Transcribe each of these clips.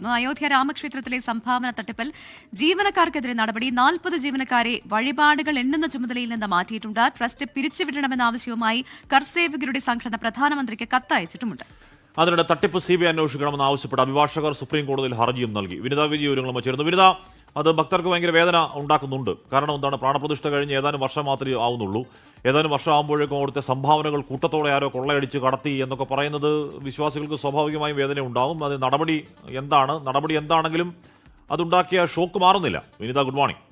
പോകുന്നു. അയോധ്യ രാമക്ഷേത്രത്തിലെ സംഭാവന തട്ടിപ്പിൽ ജീവനക്കാർക്കെതിരെ നടപടി. 40 ജീവനക്കാരെ വഴിപാടുകൾ എണ്ണുന്ന ചുമതലയിൽ നിന്ന് മാറ്റിയിട്ടുണ്ട്. ട്രസ്റ്റ് പിരിച്ചുവിടണമെന്ന ആവശ്യവുമായി കർസേവകരുടെ സംഘടന പ്രധാനമന്ത്രിക്ക് കത്തയച്ചിട്ടുമുണ്ട്. അതിനിടെ തട്ടിപ്പ് CBI അന്വേഷിക്കണമെന്ന് ആവശ്യപ്പെട്ട് അഭിഭാഷകർ സുപ്രീം കോടതിയിൽ ഹർജിയും നൽകി. വിനിത വിജി വിവരങ്ങളുമായി ചേർന്നു. വിനിത, അത് ഭക്തർക്ക് ഭയങ്കര വേദന ഉണ്ടാക്കുന്നുണ്ട്. കാരണം എന്താണ്, പ്രാണപ്രതിഷ്ഠ കഴിഞ്ഞ് ഏതാനും വർഷം മാത്രമേ ആവുന്നുള്ളൂ. ഏതാനും വർഷം ആകുമ്പോഴേക്കും അവിടുത്തെ സംഭാവനകൾ കൂട്ടത്തോടെ ആരോ കൊള്ളയടിച്ച് കടത്തി എന്നൊക്കെ പറയുന്നത് വിശ്വാസികൾക്ക് സ്വാഭാവികമായും വേദന ഉണ്ടാകും. അത് നടപടി എന്താണെങ്കിലും അതുണ്ടാക്കിയ ഷോക്ക് മാറുന്നില്ല. Vinitha, good morning.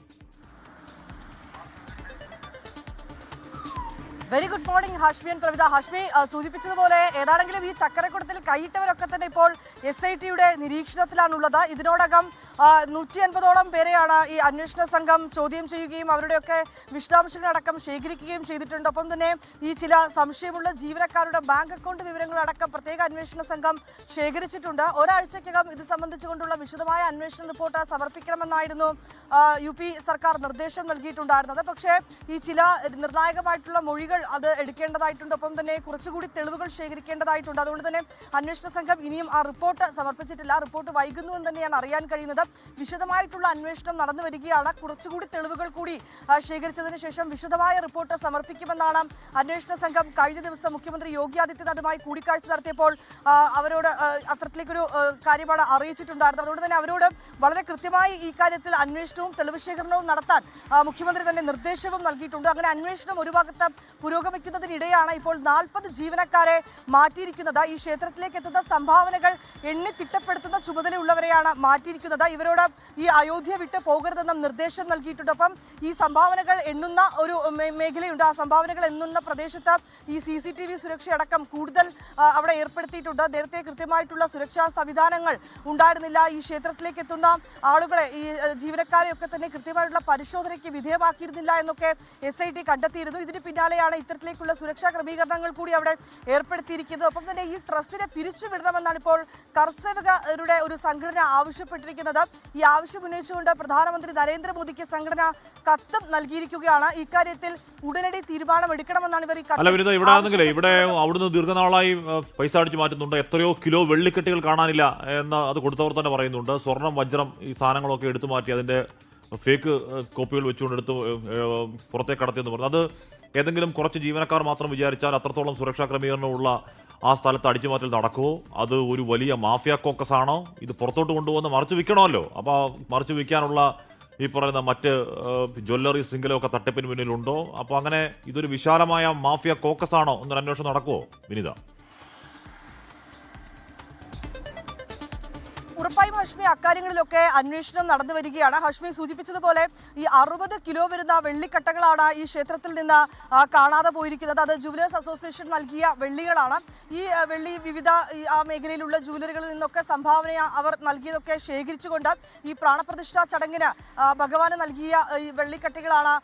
Very good morning Hashmi and Pravitha. Hashmi സൂചിപ്പിച്ചതുപോലെ ഏതാണെങ്കിലും ഈ ചക്കരക്കുടത്തിൽ കൈയിട്ടവരൊക്കെ തന്നെ ഇപ്പോൾ SITയുടെ നിരീക്ഷണത്തിലാണുള്ളത്. ഇതിനോടകം 150ഓളം പേരെയാണ് ഈ അന്വേഷണ സംഘം ചോദ്യം ചെയ്യുകയും അവരുടെയൊക്കെ വിശദാംശങ്ങളടക്കം ശേഖരിക്കുകയും ചെയ്തിട്ടുണ്ട്. ഒപ്പം തന്നെ ഈ ചില സംശയമുള്ള ജീവനക്കാരുടെ ബാങ്ക് അക്കൗണ്ട് വിവരങ്ങളടക്കം പ്രത്യേക അന്വേഷണ സംഘം ശേഖരിച്ചിട്ടുണ്ട്. ഒരാഴ്ചക്കകം ഇത് സംബന്ധിച്ചുകൊണ്ടുള്ള വിശദമായ അന്വേഷണ റിപ്പോർട്ട് സമർപ്പിക്കണമെന്നായിരുന്നു UP സർക്കാർ നിർദ്ദേശം നൽകിയിട്ടുണ്ടായിരുന്നത്. പക്ഷേ ഈ ചില നിർണായകമായിട്ടുള്ള മൊഴികൾ അത് എടുക്കേണ്ടതായിട്ടുണ്ട്. ഒപ്പം തന്നെ കുറച്ചുകൂടി തെളിവുകൾ ശേഖരിക്കേണ്ടതായിട്ടുണ്ട്. അതുകൊണ്ട് തന്നെ അന്വേഷണ സംഘം ഇനിയും ആ റിപ്പോർട്ട് സമർപ്പിച്ചിട്ടില്ല. റിപ്പോർട്ട് വൈകുന്നുവെന്ന് തന്നെയാണ് അറിയാൻ കഴിയുന്നത്. വിശദമായിട്ടുള്ള അന്വേഷണം നടന്നു വരികയാണ്. കുറച്ചുകൂടി തെളിവുകൾ കൂടി ശേഖരിച്ചതിന് ശേഷം വിശദമായ റിപ്പോർട്ട് സമർപ്പിക്കുമെന്നാണ് അന്വേഷണ സംഘം കഴിഞ്ഞ ദിവസം മുഖ്യമന്ത്രി യോഗി ആദിത്യനാഥുമായി കൂടിക്കാഴ്ച നടത്തിയപ്പോൾ അവരോട് അത്തരത്തിലേക്കൊരു കാര്യമാണ് അറിയിച്ചിട്ടുണ്ടായിരുന്നത്. അതുകൊണ്ട് തന്നെ അവരോട് വളരെ കൃത്യമായി ഈ കാര്യത്തിൽ അന്വേഷണവും തെളിവ് ശേഖരണവും നടത്താൻ മുഖ്യമന്ത്രി തന്നെ നിർദ്ദേശവും നൽകിയിട്ടുണ്ട്. അങ്ങനെ അന്വേഷണം ഒരു ഭാഗത്ത് പുരോഗമിക്കുന്നതിനിടെയാണ് ഇപ്പോൾ 40 ജീവനക്കാരെ മാറ്റിയിരിക്കുന്നത്. ഈ ക്ഷേത്രത്തിലേക്ക് എത്തുന്ന സംഭാവനകൾ എണ്ണി തിട്ടപ്പെടുത്തുന്ന ചുമതലയുള്ളവരെയാണ് മാറ്റിയിരിക്കുന്നത്. ഇവരോട് ഈ അയോധ്യ വിട്ട് പോകരുതെന്നും നിർദ്ദേശം നൽകിയിട്ടുണ്ട്. അപ്പം ഈ സംഭാവനകൾ എണ്ണുന്ന ഒരു മേഖലയുണ്ട്. ആ സംഭാവനകൾ എണ്ണുന്ന പ്രദേശത്ത് ഈ CCTV സുരക്ഷയടക്കം കൂടുതൽ അവിടെ ഏർപ്പെടുത്തിയിട്ടുണ്ട്. നേരത്തെ കൃത്യമായിട്ടുള്ള സുരക്ഷാ സംവിധാനങ്ങൾ ഉണ്ടായിരുന്നില്ല. ഈ ക്ഷേത്രത്തിലേക്ക് എത്തുന്ന ആളുകളെ, ഈ ജീവനക്കാരെയൊക്കെ തന്നെ കൃത്യമായിട്ടുള്ള പരിശോധനയ്ക്ക് വിധേയമാക്കിയിരുന്നില്ല എന്നൊക്കെ SIT കണ്ടെത്തിയിരുന്നു. ഇതിന് പിന്നാലെയാണ് ഇത്തരത്തിലേക്കുള്ള സുരക്ഷാ ക്രമീകരണങ്ങൾ കൂടി അവിടെ ഏർപ്പെടുത്തിയിരിക്കുന്നത്. ഒപ്പം തന്നെ ഈ ട്രസ്റ്റിനെ പിരിച്ചുവിടണമെന്നാണ് ഇപ്പോൾ കർസേവകരുടെ ഒരു സംഘടന ആവശ്യപ്പെട്ടിരിക്കുന്നത്. ഈ ആവശ്യം ഉന്നയിച്ചുകൊണ്ട് പ്രധാനമന്ത്രി നരേന്ദ്രമോദിക്ക് സംഘടന കത്തും നൽകിയിരിക്കുകയാണ്. ഇക്കാര്യത്തിൽ ഉടനടി തീരുമാനമെടുക്കണമെന്നാണ് ഇവർ ഇവിടെ അവിടുന്ന് ദീർഘനാളായി പൈസ അടിച്ചു മാറ്റുന്നുണ്ട്. എത്രയോ കിലോ വെള്ളിക്കെട്ടുകൾ കാണാനില്ല എന്ന് അത് കൊടുത്തവർ തന്നെ പറയുന്നുണ്ട്. സ്വർണം, വജ്രം, ഈ സാധനങ്ങളൊക്കെ എടുത്തു മാറ്റി അതിന്റെ ഫേക്ക് കോപ്പികൾ വെച്ചുകൊണ്ട് എടുത്ത് പുറത്തേക്ക് കടത്തിയെന്ന് പറഞ്ഞു. അത് ഏതെങ്കിലും കുറച്ച് ജീവനക്കാർ മാത്രം വിചാരിച്ചാൽ അത്രത്തോളം സുരക്ഷാ ക്രമീകരണമുള്ള ആ സ്ഥലത്ത് അടിച്ചുമാറ്റൽ നടക്കുമോ? അത് ഒരു വലിയ മാഫിയ കോക്കസ് ആണോ? ഇത് പുറത്തോട്ട് കൊണ്ടുവന്ന് മറച്ചു വിൽക്കണമല്ലോ. അപ്പോൾ മറച്ചു വിൽക്കാനുള്ള ഈ പറയുന്ന മറ്റ് ജ്വല്ലറി ശൃംഖലയൊക്കെ തട്ടിപ്പിന് മുന്നിലുണ്ടോ? അപ്പോൾ അങ്ങനെ ഇതൊരു വിശാലമായ മാഫിയ കോക്കസ് ആണോ എന്നൊരു അന്വേഷണം നടക്കുമോ വിനിത? ഉറപ്പായും ഹാഷ്മി, അക്കാര്യങ്ങളിലൊക്കെ അന്വേഷണം നടന്നു വരികയാണ്. ഹാഷ്മി സൂചിപ്പിച്ചതുപോലെ ഈ 60 കിലോ വരുന്ന വെള്ളിക്കട്ടകളാണ് ഈ ക്ഷേത്രത്തിൽ നിന്ന് കാണാതെ പോയിരിക്കുന്നത്. അത് ജുവലേഴ്സ് അസോസിയേഷൻ നൽകിയ വെള്ളികളാണ്. ഈ വെള്ളി വിവിധ ആ മേഖലയിലുള്ള ജുവലറികളിൽ നിന്നൊക്കെ സംഭാവന അവർ നൽകിയതൊക്കെ ശേഖരിച്ചുകൊണ്ട് ഈ പ്രാണപ്രതിഷ്ഠാ ചടങ്ങിന് ഭഗവാന് നൽകിയ ഈ വെള്ളിക്കട്ടകളാണ്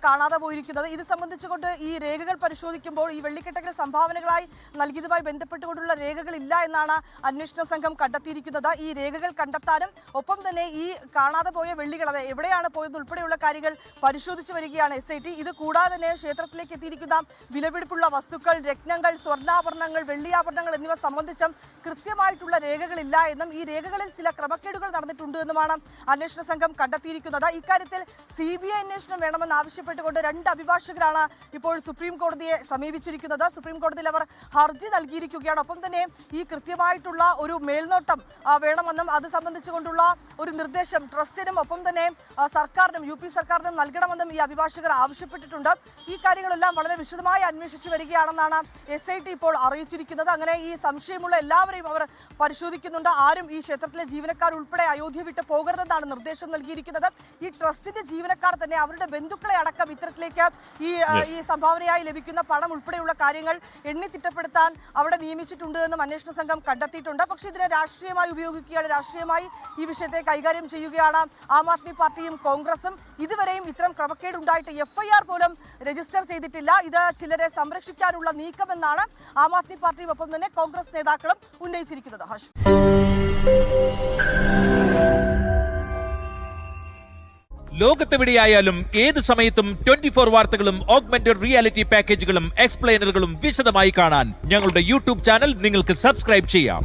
കാണാതെ പോയിരിക്കുന്നത്. ഇത് സംബന്ധിച്ചുകൊണ്ട് ഈ രേഖകൾ പരിശോധിക്കുമ്പോൾ ഈ വെള്ളിക്കട്ടകൾ സംഭാവനകളായി നൽകിയതുമായി ബന്ധപ്പെട്ടുകൊണ്ടുള്ള രേഖകളില്ല എന്നാണ് അന്വേഷണ സംഘം കണ്ടെത്തിയിരിക്കുന്നത്. ഈ രേഖകൾ കണ്ടെത്താനും ഒപ്പം തന്നെ ഈ കാണാതെ പോയ വെള്ളികൾ അത് എവിടെയാണ് പോയത് ഉൾപ്പെടെയുള്ള കാര്യങ്ങൾ പരിശോധിച്ചു വരികയാണ് SIT. ഇത് കൂടാതെ തന്നെ ക്ഷേത്രത്തിലേക്ക് എത്തിയിരിക്കുന്ന വിലപിടിപ്പുള്ള വസ്തുക്കൾ, രത്നങ്ങൾ, സ്വർണ്ണാഭരണങ്ങൾ, വെള്ളിയാഭരണങ്ങൾ എന്നിവ സംബന്ധിച്ചും കൃത്യമായിട്ടുള്ള രേഖകളില്ല എന്നും ഈ രേഖകളിൽ ചില ക്രമക്കേടുകൾ നടന്നിട്ടുണ്ട് എന്നുമാണ് അന്വേഷണ സംഘം കണ്ടെത്തിയിരിക്കുന്നത്. ഇക്കാര്യത്തിൽ CBI അന്വേഷണം വേണമെന്ന് ആവശ്യപ്പെട്ടുകൊണ്ട് 2 അഭിഭാഷകരാണ് ഇപ്പോൾ സുപ്രീം കോടതിയെ സമീപിച്ചിരിക്കുന്നത്. സുപ്രീം കോടതിയിൽ അവർ ഹർജി നൽകിയിരിക്കുകയാണ്. ഒപ്പം തന്നെ ഈ കൃത്യമായിട്ടുള്ള ഒരു മേൽനോട്ടം വേണമെന്നും അത് സംബന്ധിച്ചുകൊണ്ടുള്ള ഒരു നിർദ്ദേശം ട്രസ്റ്റിനും ഒപ്പം തന്നെ സർക്കാരിനും UP സർക്കാരിനും നൽകണമെന്നും ഈ അഭിഭാഷകർ ആവശ്യപ്പെട്ടിട്ടുണ്ട്. ഈ കാര്യങ്ങളെല്ലാം വളരെ വിശദമായി അന്വേഷിച്ചു വരികയാണെന്നാണ് SIT ഇപ്പോൾ അറിയിച്ചിരിക്കുന്നത്. അങ്ങനെ ഈ സംശയമുള്ള എല്ലാവരെയും അവർ പരിശോധിക്കുന്നുണ്ട്. ആരും ഈ ക്ഷേത്രത്തിലെ ജീവനക്കാർ ഉൾപ്പെടെ അയോധ്യ വിട്ട് പോകരുതെന്നാണ് നിർദ്ദേശം നൽകിയിരിക്കുന്നത്. ഈ ട്രസ്റ്റിന്റെ ജീവനക്കാർ തന്നെ അവരുടെ ബന്ധുക്കളെ അടക്കം ഇത്തരത്തിലേക്ക് ഈ സംഭാവനയായി ലഭിക്കുന്ന പണം ഉൾപ്പെടെയുള്ള കാര്യങ്ങൾ എണ്ണിത്തിട്ടപ്പെടുത്താൻ അവിടെ നിയമിച്ചിട്ടുണ്ട് എന്നും അന്വേഷണ സംഘം കണ്ടെത്തിയിട്ടുണ്ട്. പക്ഷേ ഇതിനെ രാഷ്ട്രീയമായി ഉപയോഗിക്കുകയാണ്, രാഷ്ട്രീയമായി ഈ വിഷയത്തെ കൈകാര്യം ചെയ്യുകയാണ് ആം ആദ്മി പാർട്ടിയും കോൺഗ്രസും. ഇതുവരെയും ഇത്തരം ക്രമക്കേടുണ്ടായിട്ട് FIR പോലും രജിസ്റ്റർ ചെയ്തിട്ടില്ല. ഇത് ചിലരെ സംരക്ഷിക്കാനുള്ള നീക്കമെന്നാണ് ആം ആദ്മി പാർട്ടിയും ഒപ്പം തന്നെ കോൺഗ്രസ് നേതാക്കളും ഉന്നയിച്ചിരിക്കുന്നത്. ലോകത്തെവിടെയായാലും ഏത് സമയത്തും 24 വാർത്തകളും ഓഗ്മെന്റഡ് റിയാലിറ്റി പാക്കേജുകളും എക്സ്പ്ലെയിനറുകളും വിശദമായി കാണാൻ ഞങ്ങളുടെ YouTube ചാനൽ നിങ്ങൾക്ക് സബ്സ്ക്രൈബ് ചെയ്യാം.